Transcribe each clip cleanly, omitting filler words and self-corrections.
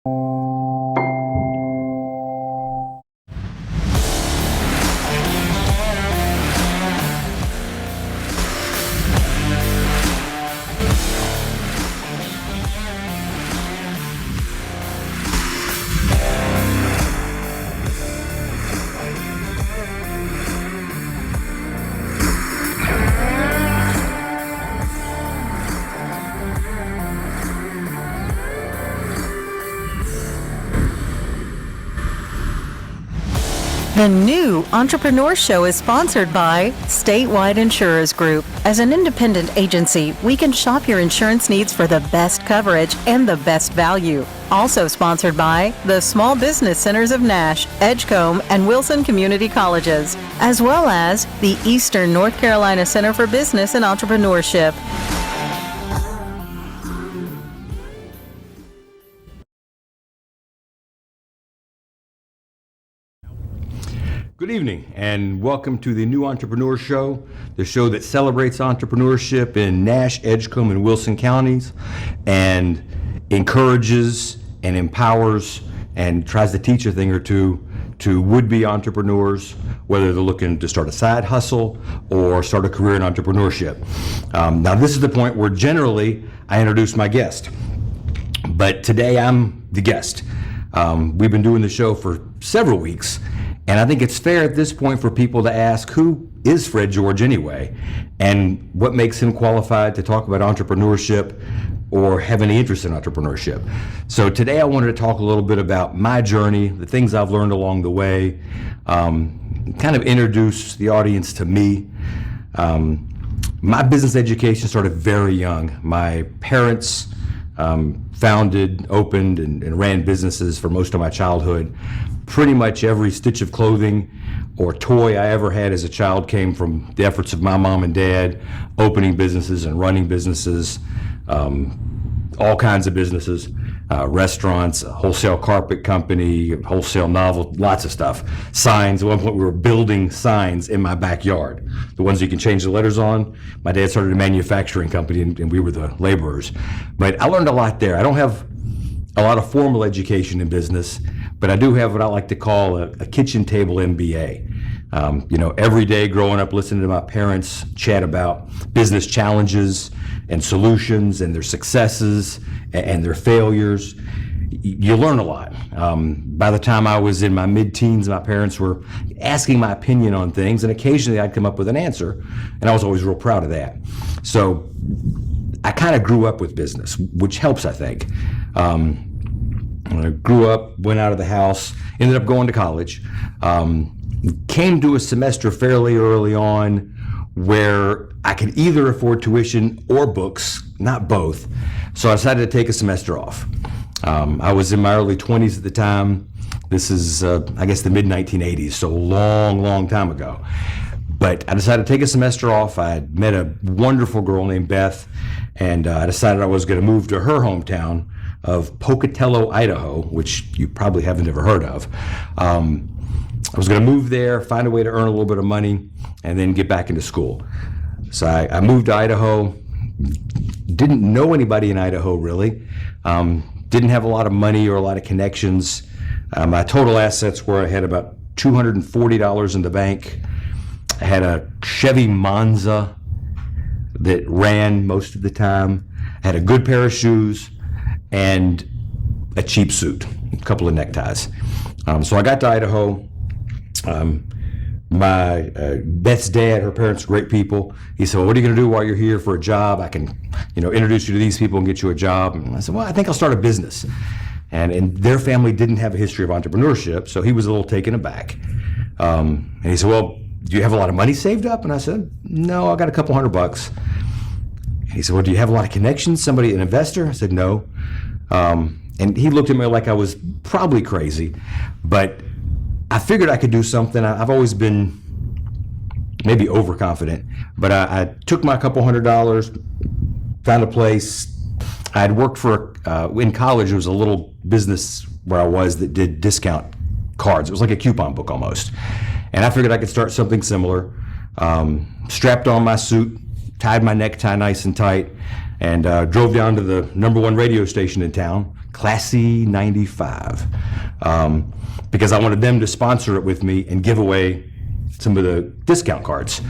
The new Entrepreneur Show is sponsored by Statewide Insurers Group. As an independent agency, we can shop your insurance needs for the best coverage and the best value. Also sponsored by the Small Business Centers of Nash, Edgecombe, and Wilson Community Colleges, as well as the Eastern North Carolina Center for Business and Entrepreneurship. Good evening and welcome to the new Entrepreneur Show, the show that celebrates entrepreneurship in Nash, Edgecombe, and Wilson counties and encourages and empowers and tries to teach a thing or two to would-be entrepreneurs, whether they're looking to start a side hustle or start a career in entrepreneurship. Now this is the point where generally I introduce my guest, but today I'm the guest. We've been doing the show for several weeks, and I think it's fair at this point for people to ask, who is Fred George anyway? And what makes him qualified to talk about entrepreneurship or have any interest in entrepreneurship? So today I wanted to talk a little bit about my journey, the things I've learned along the way, kind of introduce the audience to me. My business education started very young. My parents founded, opened, and ran businesses for most of my childhood. Pretty much every stitch of clothing or toy I ever had as a child came from the efforts of my mom and dad, opening businesses and running businesses, all kinds of businesses, restaurants, a wholesale carpet company, wholesale novel, lots of stuff. Signs. At one point we were building signs in my backyard, the ones you can change the letters on. My dad started a manufacturing company and we were the laborers. But I learned a lot there. I don't have a lot of formal education in business, but I do have what I like to call a kitchen table MBA. Every day growing up listening to my parents chat about business challenges and solutions and their successes and their failures, you learn a lot. By the time I was in my mid-teens, my parents were asking my opinion on things, and occasionally I'd come up with an answer, and I was always real proud of that. So I kind of grew up with business, which helps, I think. I grew up, went out of the house, ended up going to college, came to a semester fairly early on where I could either afford tuition or books, not both. So I decided to take a semester off. I was in my early 20s at the time. This is, I guess, the mid-1980s, so long time ago. But I decided to take a semester off. I had met a wonderful girl named Beth, and I decided I was going to move to her hometown of Pocatello, Idaho, which you probably haven't ever heard of. I was going to move there, find a way to earn a little bit of money, and then get back into school. So I moved to Idaho, didn't know anybody in Idaho really, didn't have a lot of money or a lot of connections. My total assets were I had about $240 in the bank. I had a Chevy Monza that ran most of the time. I had a good pair of shoes and a cheap suit, a couple of neckties. So I got to Idaho. Beth's dad, her parents are great people. He said, well, what are you going to do while you're here for a job? I can, introduce you to these people and get you a job. And I said, well, I think I'll start a business. And their family didn't have a history of entrepreneurship, so he was a little taken aback. And he said, well, do you have a lot of money saved up? And I said, no, I got a couple $100. And he said, well, do you have a lot of connections? An investor? I said, no. And he looked at me like I was probably crazy, but I figured I could do something. I've always been maybe overconfident, but I took my couple $100, found a place. I had worked for, in college, there was a little business where I was that did discount cards. It was like a coupon book almost. And I figured I could start something similar. Strapped on my suit, tied my necktie nice and tight, and drove down to the #1 radio station in town, Classy 95, because I wanted them to sponsor it with me and give away some of the discount cards.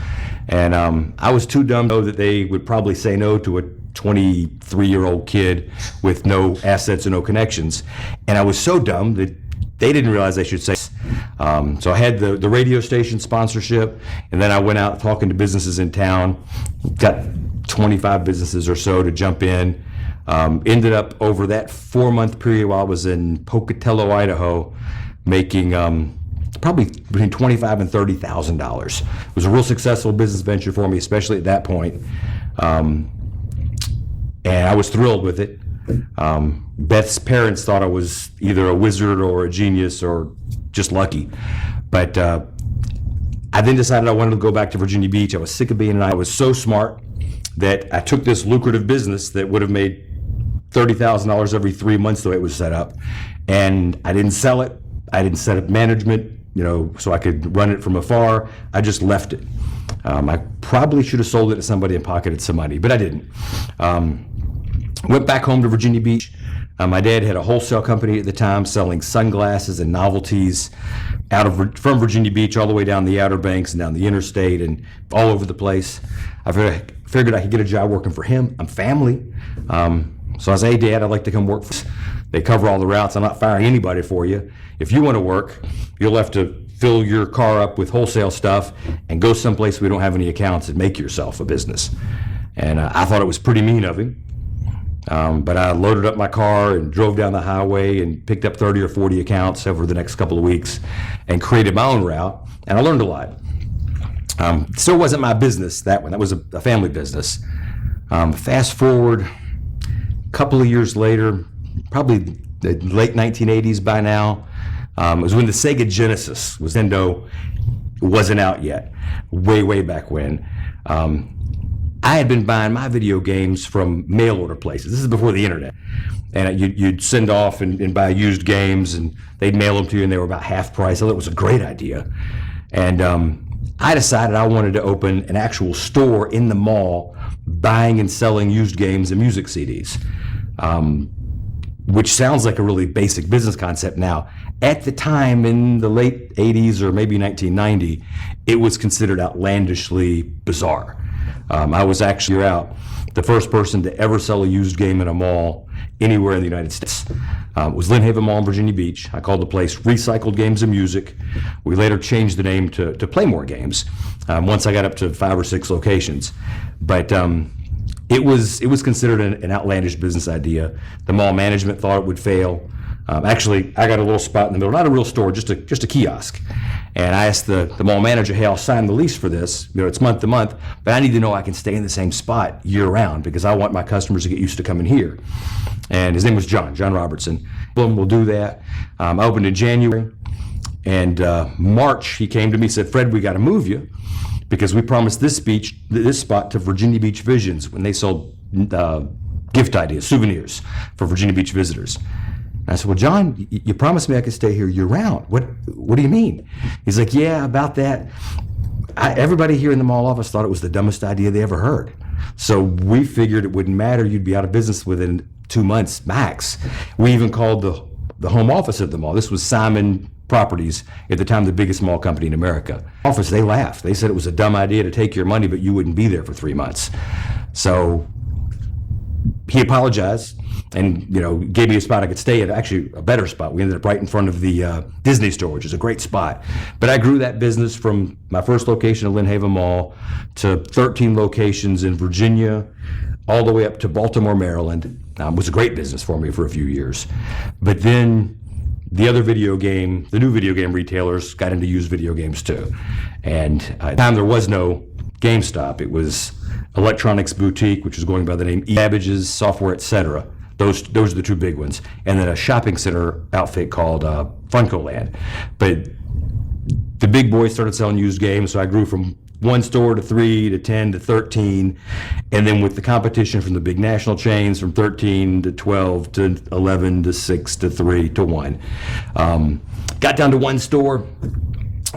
And I was too dumb to know that they would probably say no to a 23-year-old kid with no assets and no connections. And I was so dumb that they didn't realize they should say. So I had the radio station sponsorship, and then I went out talking to businesses in town, got 25 businesses or so to jump in. Ended up over that 4-month period while I was in Pocatello, Idaho, making probably between $25,000 and $30,000. It was a real successful business venture for me, especially at that point. And I was thrilled with it. Beth's parents thought I was either a wizard or a genius or just lucky. But I then decided I wanted to go back to Virginia Beach. I was sick of being in. I was so smart that I took this lucrative business that would have made $30,000 every 3 months the way it was set up, and I didn't sell it. I didn't set up management, so I could run it from afar. I just left it. I probably should have sold it to somebody and pocketed some money, but I didn't. Went back home to Virginia Beach. My dad had a wholesale company at the time selling sunglasses and novelties from Virginia Beach all the way down the Outer Banks and down the interstate and all over the place. I figured I could get a job working for him. I'm family. So I said, hey, Dad, I'd like to come work for you. They cover all the routes. I'm not firing anybody for you. If you want to work, you'll have to fill your car up with wholesale stuff and go someplace we don't have any accounts and make yourself a business. And I thought it was pretty mean of him. But I loaded up my car and drove down the highway and picked up 30 or 40 accounts over the next couple of weeks and created my own route. And I learned a lot. Still wasn't my business, that one. That was a family business. Fast forward a couple of years later, probably the late 1980s by now. It was when the Sega Genesis Nintendo wasn't out yet, way back when. I had been buying my video games from mail order places. This is before the internet. And you'd send off and buy used games, and they'd mail them to you, and they were about half price. I thought it was a great idea. And I decided I wanted to open an actual store in the mall buying and selling used games and music CDs, which sounds like a really basic business concept now. At the time, in the late 80s or maybe 1990, it was considered outlandishly bizarre. I was actually the first person to ever sell a used game in a mall anywhere in the United States. It was Lynn Haven Mall in Virginia Beach. I called the place Recycled Games and Music. We later changed the name to Playmore Games once I got up to 5 or 6 locations. But it was considered an outlandish business idea. The mall management thought it would fail. Actually, I got a little spot in the middle, not a real store, just a kiosk. And I asked the mall manager, hey, I'll sign the lease for this. It's month to month, but I need to know I can stay in the same spot year round because I want my customers to get used to coming here. And his name was John Robertson. We'll do that. I opened in January. And March, he came to me and said, Fred, we got to move you because we promised this spot to Virginia Beach Visions when they sold gift ideas, souvenirs for Virginia Beach visitors. And I said, well, John, you promised me I could stay here year round. What do you mean? He's like, yeah, about that. Everybody here in the mall office thought it was the dumbest idea they ever heard. So we figured it wouldn't matter. You'd be out of business within 2 months max. We even called the home office of the mall. This was Simon Properties, at the time the biggest mall company in America. Office, they laughed. They said it was a dumb idea to take your money, but you wouldn't be there for 3 months. So he apologized and gave me a spot I could stay at, actually a better spot. We ended up right in front of the Disney store, which is a great spot. But I grew that business from my first location at Lynn Haven Mall to 13 locations in Virginia, all the way up to Baltimore, Maryland. It was a great business for me for a few years. But then the new video game retailers got into used video games too. And at the time there was no GameStop. It was Electronics Boutique, which was going by the name Babbage's, Software, etc. Those are the 2 big ones. And then a shopping center outfit called Funko Land. But the big boys started selling used games, so I grew from 1 store to 3 to 10 to 13. And then with the competition from the big national chains, from 13 to 12 to 11 to 6 to 3 to 1. Got down to 1 store,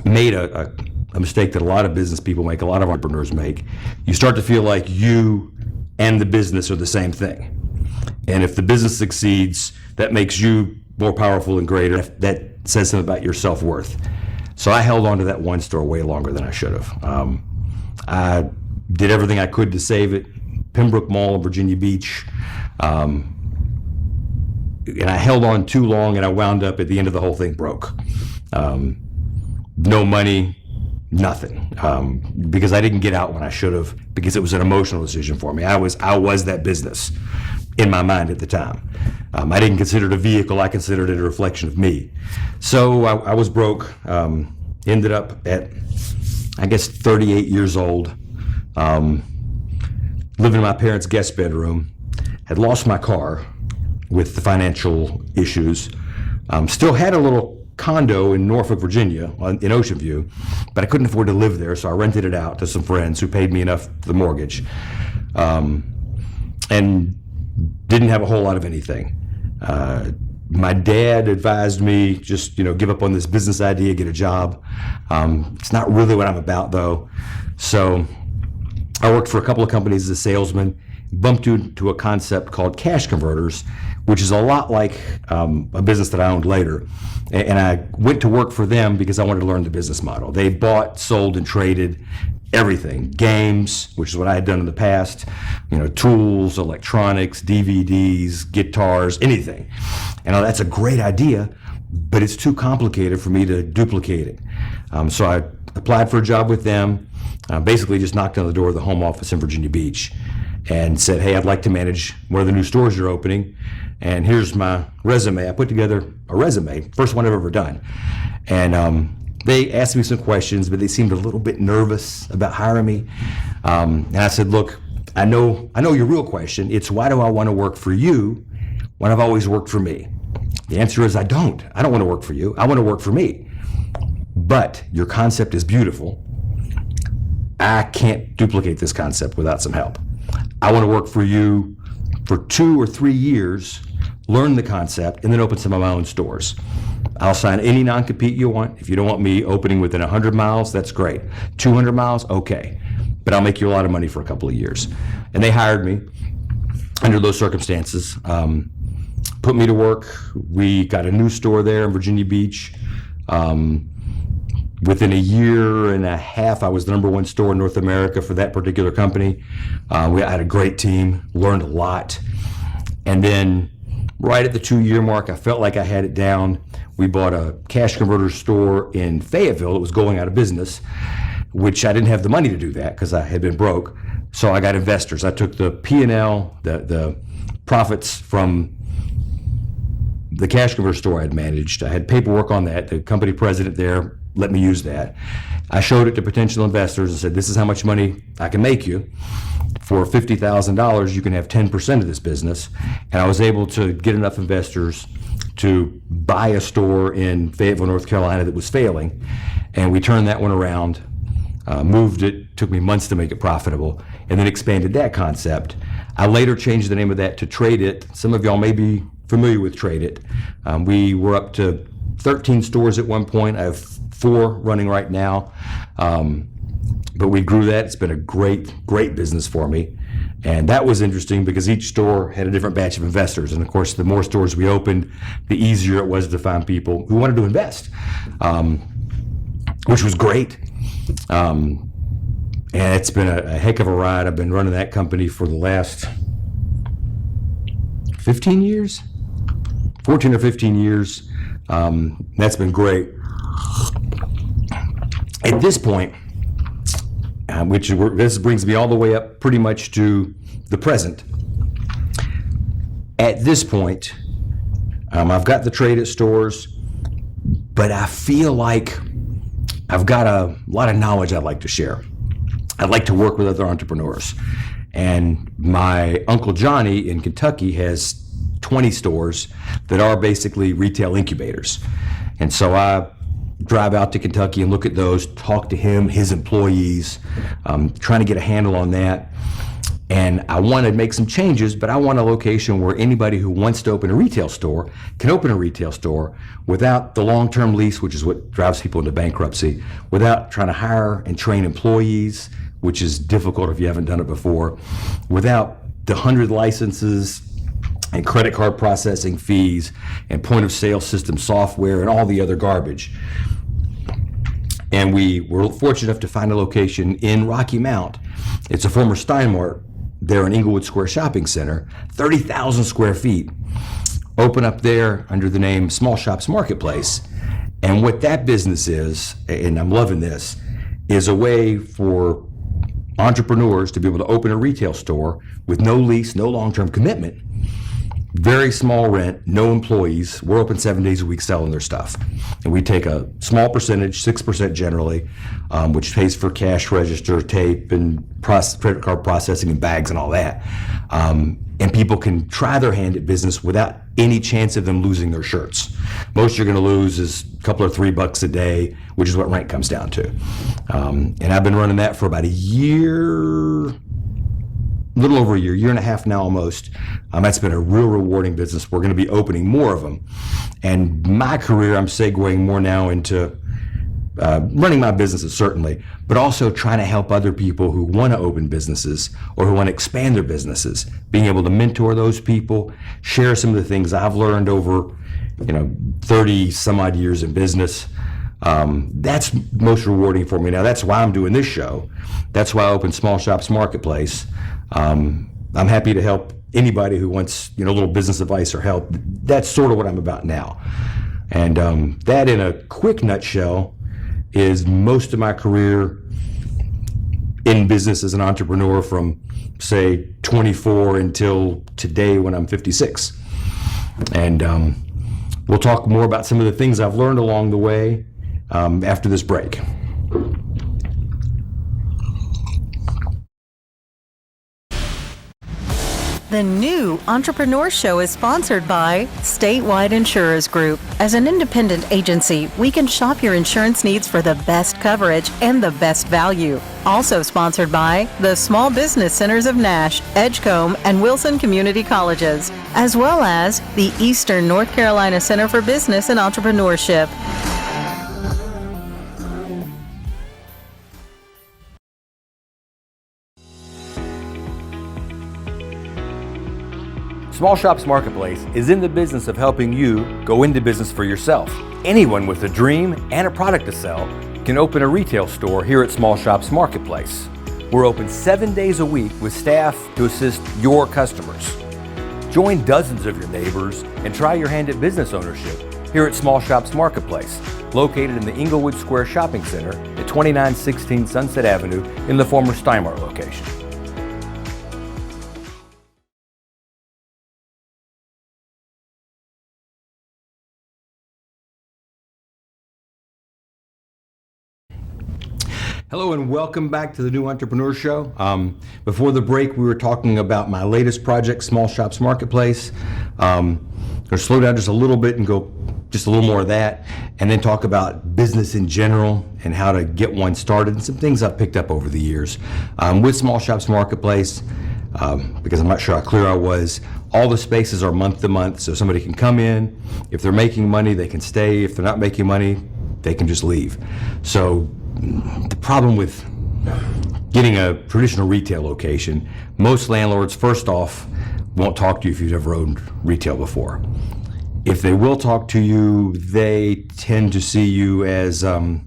made a mistake that a lot of business people make, a lot of entrepreneurs make. You start to feel like you and the business are the same thing. And if the business succeeds, that makes you more powerful and greater. That says something about your self-worth. So I held on to that one store way longer than I should have. I did everything I could to save it. Pembroke Mall in Virginia Beach. And I held on too long, and I wound up at the end of the whole thing broke. No money, nothing, because I didn't get out when I should have, because it was an emotional decision for me. I was that business in my mind at the time. I didn't consider it a vehicle. I considered it a reflection of me. So I was broke. Ended up at, I guess, 38 years old, living in my parents' guest bedroom. Had lost my car with the financial issues. Still had a little condo in Norfolk, Virginia, in Ocean View, but I couldn't afford to live there, so I rented it out to some friends who paid me enough for the mortgage, and didn't have a whole lot of anything. My dad advised me just, give up on this business idea, get a job. It's not really what I'm about, though. So I worked for a couple of companies as a salesman, bumped into a concept called cash converters, which is a lot like a business that I owned later. And I went to work for them because I wanted to learn the business model. They bought, sold, and traded everything. Games, which is what I had done in the past, tools, electronics, DVDs, guitars, anything. And that's a great idea, but it's too complicated for me to duplicate it. So I applied for a job with them, basically just knocked on the door of the home office in Virginia Beach and said, hey, I'd like to manage one of the new stores you're opening, and here's my resume. I put together a resume, first one I've ever done. And they asked me some questions, but they seemed a little bit nervous about hiring me. And I said, look, I know your real question. It's, why do I want to work for you when I've always worked for me? The answer is, I don't want to work for you. I want to work for me. But your concept is beautiful. I can't duplicate this concept without some help. I want to work for you for 2 or 3 years, learn the concept, and then open some of my own stores. I'll sign any non-compete you want. If you don't want me opening within 100 miles, that's great. 200 miles, okay. But I'll make you a lot of money for a couple of years. And they hired me under those circumstances, put me to work. We got a new store there in Virginia Beach. Within a year and a half, I was the #1 store in North America for that particular company. I had a great team, learned a lot. And then right at the 2-year mark, I felt like I had it down. We bought a cash converter store in Fayetteville that was going out of business, which I didn't have the money to do that because I had been broke. So I got investors. I took the P&L, the profits from the cash converter store I had managed. I had paperwork on that. The company president there let me use that. I showed it to potential investors and said, this is how much money I can make you. For $50,000, you can have 10% of this business. And I was able to get enough investors to buy a store in Fayetteville, North Carolina that was failing. And we turned that one around, moved it, took me months to make it profitable, and then expanded that concept. I later changed the name of that to Trade It. Some of y'all may be familiar with Trade It. We were up to 13 stores at one point. I have 4 running right now. But we grew that. It's been a great business for me. And that was interesting because each store had a different batch of investors. And of course, the more stores we opened, the easier it was to find people who wanted to invest, which was great. And it's been a heck of a ride. I've been running that company for the last 15 years, 14 or 15 years. That's been great. At this point, this brings me all the way up pretty much to the present. At this point, I've got the Trade It stores, but I feel like I've got a lot of knowledge I'd like to share. I'd like to work with other entrepreneurs. And my Uncle Johnny in Kentucky has 20 stores that are basically retail incubators. And so I drive out to Kentucky and look at those, talk to him, his employees, trying to get a handle on that. And I want to make some changes, but I want a location where anybody who wants to open a retail store can open a retail store without the long-term lease, which is what drives people into bankruptcy, without trying to hire and train employees, which is difficult if you haven't done it before, without the 100 licenses and credit card processing fees and point of sale system software and all the other garbage. And we were fortunate enough to find a location in Rocky Mount. It's a former Steinmart there in Inglewood Square Shopping Center, 30,000 square feet. Open up there under the name Small Shops Marketplace. And what that business is, and I'm loving this, is a way for entrepreneurs to be able to open a retail store with no lease, no long-term commitment, very small rent, no employees. We're open 7 days a week selling their stuff. And we take a small percentage, 6% generally, which pays for cash register, tape, and credit card processing and bags and all that. And people can try their hand at business without any chance of them losing their shirts. Most you're gonna lose is a couple or $3 a day, which is what rent comes down to. And I've been running that for about a year, a little over a year and a half now almost. That's been a real rewarding business. We're going to be opening more of them. And my career, I'm segueing more now into running my businesses certainly, but also trying to help other people who want to open businesses or who want to expand their businesses, being able to mentor those people, share some of the things I've learned over 30 some odd years in business. That's most rewarding for me. Now that's why I'm doing this show. That's why I opened Small Shops Marketplace. I'm happy to help anybody who wants a little business advice or help. That's sort of what I'm about now. And that in a quick nutshell is most of my career in business as an entrepreneur from say 24 until today when I'm 56. And we'll talk more about some of the things I've learned along the way after this break. The new Entrepreneur Show is sponsored by Statewide Insurers Group. As an independent agency, we can shop your insurance needs for the best coverage and the best value. Also sponsored by the Small Business Centers of Nash, Edgecombe, and Wilson Community Colleges, as well as the Eastern North Carolina Center for Business and Entrepreneurship. Small Shops Marketplace is in the business of helping you go into business for yourself. Anyone with a dream and a product to sell can open a retail store here at Small Shops Marketplace. We're open 7 days a week with staff to assist your customers. Join dozens of your neighbors and try your hand at business ownership here at Small Shops Marketplace, located in the Inglewood Square Shopping Center at 2916 Sunset Avenue in the former Steinmart location. Hello and welcome back to the New Entrepreneur Show. Before the break, we were talking about my latest project, Small Shops Marketplace. Going to slow down just a little bit and go just a little more of that, and then talk about business in general and how to get one started and some things I've picked up over the years. With Small Shops Marketplace, because I'm not sure how clear I was, all the spaces are month to month, so somebody can come in. If they're making money, they can stay. If they're not making money, they can just leave. So the problem with getting a traditional retail location, most landlords, first off, won't talk to you if you've ever owned retail before. If they will talk to you, they tend to see you as kind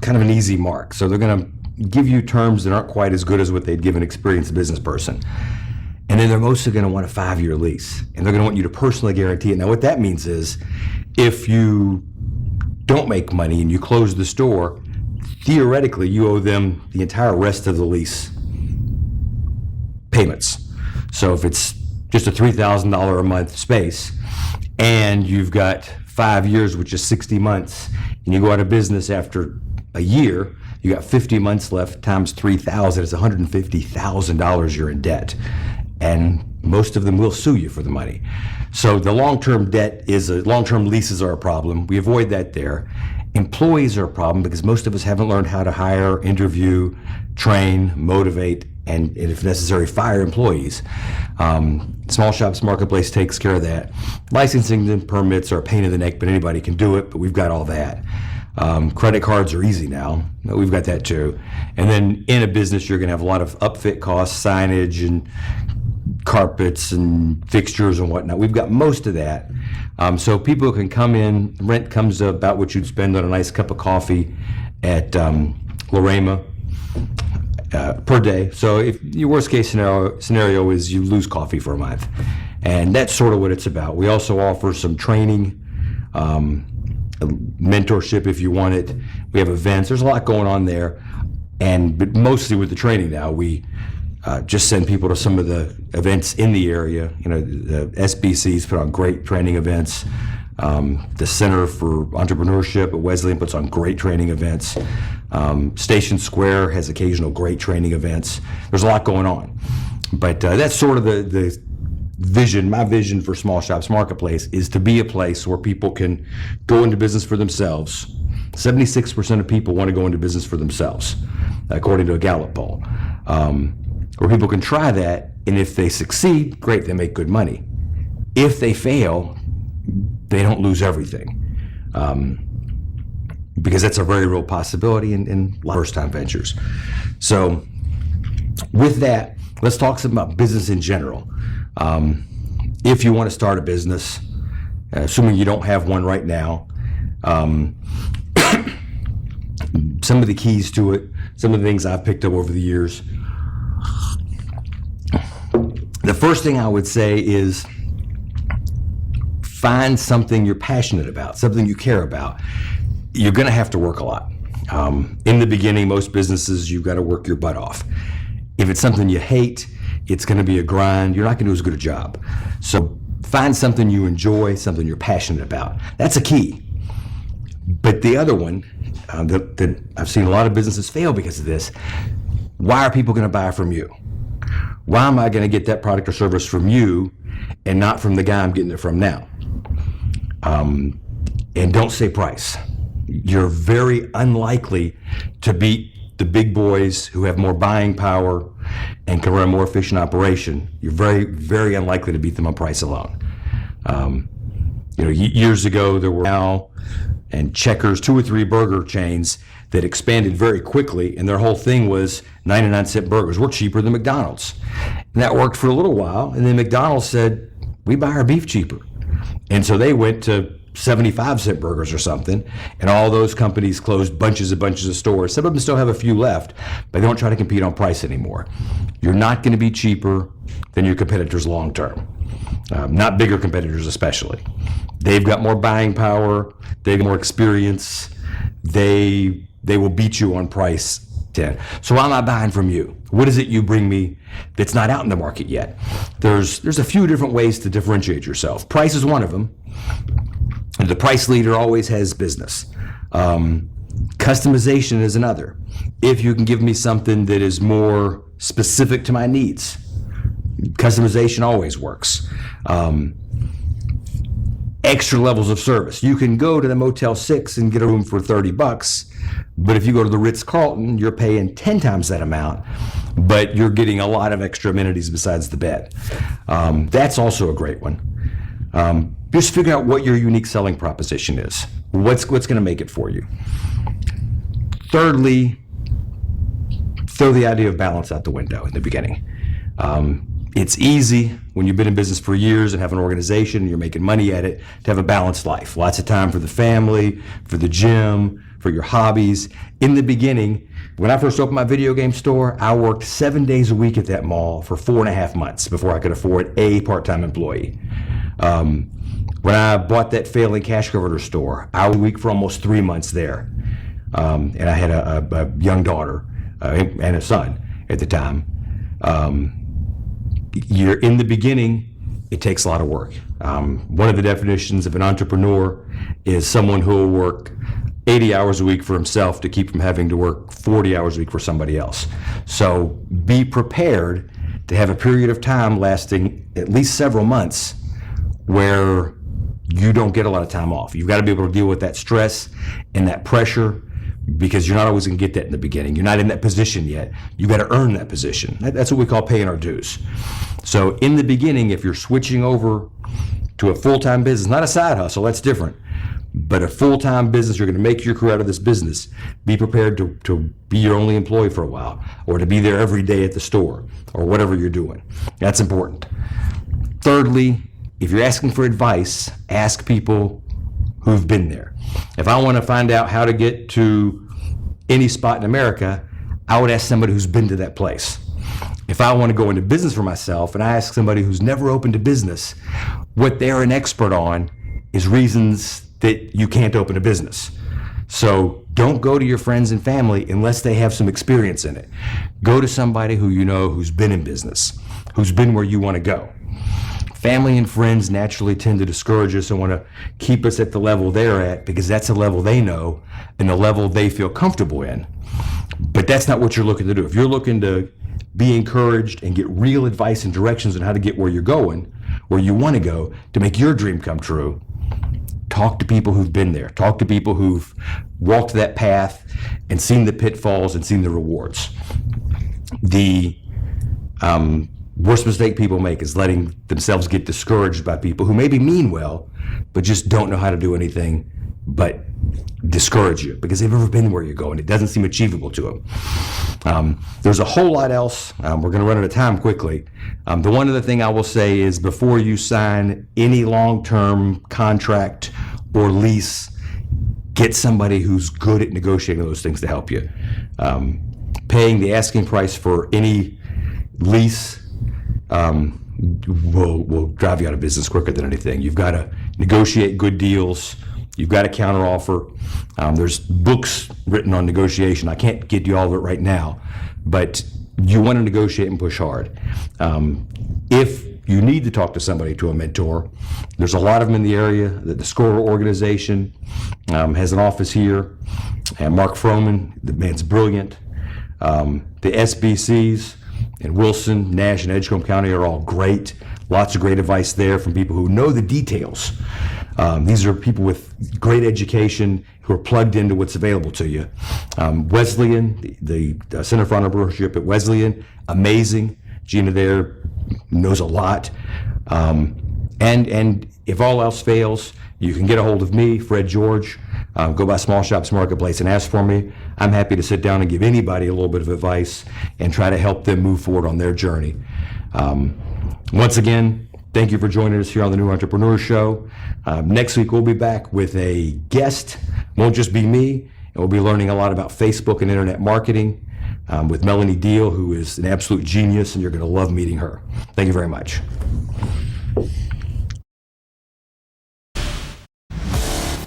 of an easy mark. So they're going to give you terms that aren't quite as good as what they'd give an experienced business person. And then they're mostly going to want a 5-year lease, and they're going to want you to personally guarantee it. Now, what that means is if you don't make money and you close the store, theoretically you owe them the entire rest of the lease payments. So if it's just a $3,000 a month space and you've got 5 years, which is 60 months, and you go out of business after a year, you got 50 months left times 3,000, it's $150,000 you're in debt. And most of them will sue you for the money. So the long-term debt long-term leases are a problem. We avoid that there. Employees are a problem because most of us haven't learned how to hire, interview, train, motivate, and if necessary, fire employees. Small Shops Marketplace takes care of that. Licensing and permits are a pain in the neck, but anybody can do it, but we've got all that. Credit cards are easy now. We've got that too. And then in a business, you're going to have a lot of upfit costs, signage and carpets and fixtures and whatnot. We've got most of that. So people can come in, rent comes to about what you'd spend on a nice cup of coffee at Lorema per day. So if your worst case scenario is you lose coffee for a month. And that's sort of what it's about. We also offer some training, mentorship if you want it. We have events. There's a lot going on there. But mostly with the training now, we just send people to some of the events in the area. The SBCs put on great training events. The Center for Entrepreneurship at Wesleyan puts on great training events. Station Square has occasional great training events. There's a lot going on. But that's sort of the vision. My vision for Small Shops Marketplace is to be a place where people can go into business for themselves. 76% of people want to go into business for themselves, according to a Gallup poll. Where people can try that, and if they succeed, great, they make good money. If they fail, they don't lose everything. Because that's a very real possibility in first-time ventures. So with that, let's talk some about business in general. If you want to start a business, assuming you don't have one right now, some of the keys to it, some of the things I've picked up over the years. The first thing I would say is find something you're passionate about, something you care about. You're going to have to work a lot. In the beginning, most businesses, you've got to work your butt off. If it's something you hate, it's going to be a grind. You're not going to do as good a job. So find something you enjoy, something you're passionate about. That's a key. But the other one that I've seen a lot of businesses fail because of this, why are people going to buy from you? Why am I going to get that product or service from you and not from the guy I'm getting it from now? And don't say price. You're very unlikely to beat the big boys who have more buying power and can run a more efficient operation. You're very, very unlikely to beat them on price alone. Years ago, there were Now and Checkers, 2 or 3 burger chains that expanded very quickly, and their whole thing was 99-cent burgers. We're cheaper than McDonald's. And that worked for a little while, and then McDonald's said, we buy our beef cheaper. And so they went to 75-cent burgers or something, and all those companies closed bunches of stores. Some of them still have a few left, but they don't try to compete on price anymore. You're not going to be cheaper than your competitors long term, not bigger competitors especially. They've got more buying power, they've got more experience, they will beat you on price. So why am I buying from you? What is it you bring me that's not out in the market yet? There's a few different ways to differentiate yourself. Price is one of them. The price leader always has business. Customization is another. If you can give me something that is more specific to my needs, customization always works. Extra levels of service. You can go to the Motel 6 and get a room for $30, but if you go to the Ritz-Carlton, you're paying 10 times that amount, but you're getting a lot of extra amenities besides the bed. That's also a great one. Just figure out what your unique selling proposition is. What's going to make it for you? Thirdly, throw the idea of balance out the window in the beginning. It's easy when you've been in business for years and have an organization and you're making money at it to have a balanced life. Lots of time for the family, for the gym, for your hobbies. In the beginning, when I first opened my video game store, I worked 7 days a week at that mall for 4.5 months before I could afford a part-time employee. When I bought that failing cash converter store, I was a week for almost 3 months there. And I had a young daughter and a son at the time. You're in the beginning, it takes a lot of work. One of the definitions of an entrepreneur is someone who will work 80 hours a week for himself to keep from having to work 40 hours a week for somebody else. So be prepared to have a period of time lasting at least several months where you don't get a lot of time off. You've got to be able to deal with that stress and that pressure, because you're not always going to get that in the beginning. You're not in that position yet. You've got to earn that position. That's what we call paying our dues. So in the beginning, if you're switching over to a full-time business, not a side hustle, that's different, But a full-time business, you're going to make your career out of this business. Be prepared to be your only employee for a while, or to be there every day at the store, or whatever you're doing. That's important. Thirdly, if you're asking for advice, ask people who've been there. If I want to find out how to get to any spot in America, I would ask somebody who's been to that place. If I want to go into business for myself and I ask somebody who's never opened a business, what they're an expert on is reasons that you can't open a business. So don't go to your friends and family unless they have some experience in it. Go to somebody who you know who's been in business, who's been where you want to go. Family and friends naturally tend to discourage us and want to keep us at the level they're at because that's the level they know and the level they feel comfortable in. But that's not what you're looking to do. If you're looking to be encouraged and get real advice and directions on how to get where you're going, where you want to go, to make your dream come true, talk to people who've been there. Talk to people who've walked that path and seen the pitfalls and seen the rewards. The worst mistake people make is letting themselves get discouraged by people who maybe mean well, but just don't know how to do anything but discourage you because they've never been where you're going. It doesn't seem achievable to them. There's a whole lot else. We're going to run out of time quickly. The one other thing I will say is before you sign any long-term contract or lease, get somebody who's good at negotiating those things to help you. Paying the asking price for any lease will drive you out of business quicker than anything. You've got to negotiate good deals. You've got to counteroffer. There's books written on negotiation. I can't get you all of it right now, but you want to negotiate and push hard. If you need to talk to somebody, to a mentor, there's a lot of them in the area. The Scorer organization has an office here. And Mark Froman, the man's brilliant. The SBCs in Wilson, Nash, and Edgecombe County are all great. Lots of great advice there from people who know the details. These are people with great education who are plugged into what's available to you. Wesleyan, the Center for Entrepreneurship at Wesleyan, amazing. Gina there knows a lot. And if all else fails, you can get a hold of me, Fred George. Go by Small Shops Marketplace and ask for me. I'm happy to sit down and give anybody a little bit of advice and try to help them move forward on their journey. Once again, thank you for joining us here on the New Entrepreneur Show. Next week, we'll be back with a guest. Won't just be me, and we'll be learning a lot about Facebook and internet marketing with Melanie Deal, who is an absolute genius, and you're going to love meeting her. Thank you very much.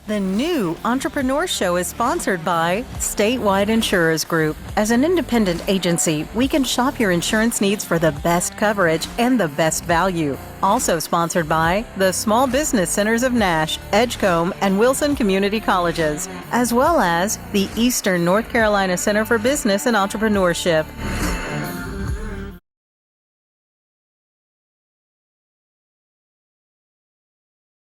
The new Entrepreneur Show is sponsored by Statewide Insurers Group. As an independent agency, we can shop your insurance needs for the best coverage and the best value. Also sponsored by the Small Business Centers of Nash, Edgecombe, and Wilson Community Colleges, as well as the Eastern North Carolina Center for Business and Entrepreneurship.